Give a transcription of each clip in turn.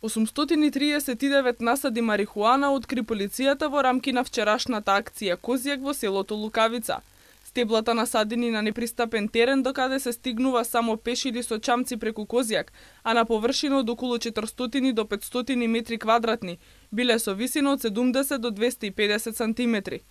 839 насади марихуана откри полицијата во рамки на вчерашната акција Козјак во селото Лукавица. Стеблата насадени на непристапен терен докаде се стигнува само пеш или со чамци преку Козјак, а на површина од околу 400 до 500 метри квадратни, биле со висина од 70 до 250 сантиметри.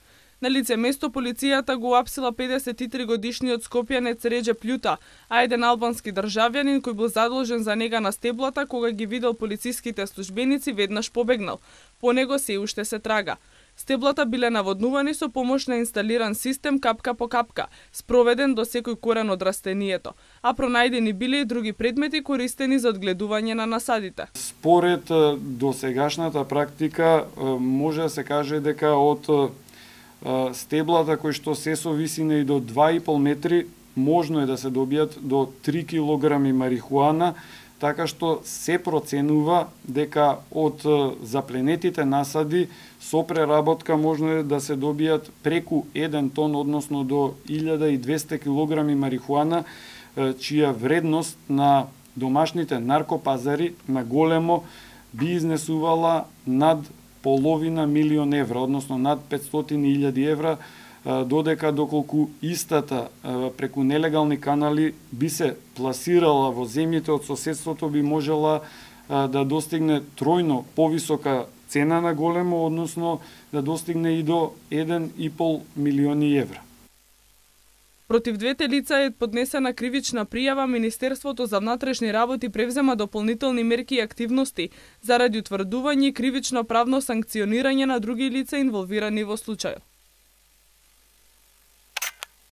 На лице место полицијата го апсила 53 годишниот скопјанец Реџеп Љута, а еден албански државјанин кој бил задолжен за нега на стеблата кога ги видел полициските службеници веднаш побегнал. По него се уште се трага. Стеблата биле наводнувани со помош на инсталиран систем капка по капка, спроведен до секој корен од растението, а пронајдени биле и други предмети користени за одгледување на насадите. Според досегашната практика може да се каже дека од стеблата кои што се со висина и до 2,5 метри можно е да се добијат до 3 килограми марихуана, така што се проценува дека од запленетите насади со преработка можно е да се добијат преку 1 тон, односно до 1200 килограми марихуана, чија вредност на домашните наркопазари на големо би изнесувала над половина милион евра, односно над 500.000 евра, додека доколку истата преку нелегални канали би се пласирала во земјите од соседството, би можела да достигне тројно повисока цена на големо, односно да достигне и до 1,5 милиони евра. Против двете лица е поднесена кривична пријава. Министерството за внатрешни работи превзема дополнителни мерки и активности заради утврдување и кривично правно санкционирање на други лица инволвирани во случајот.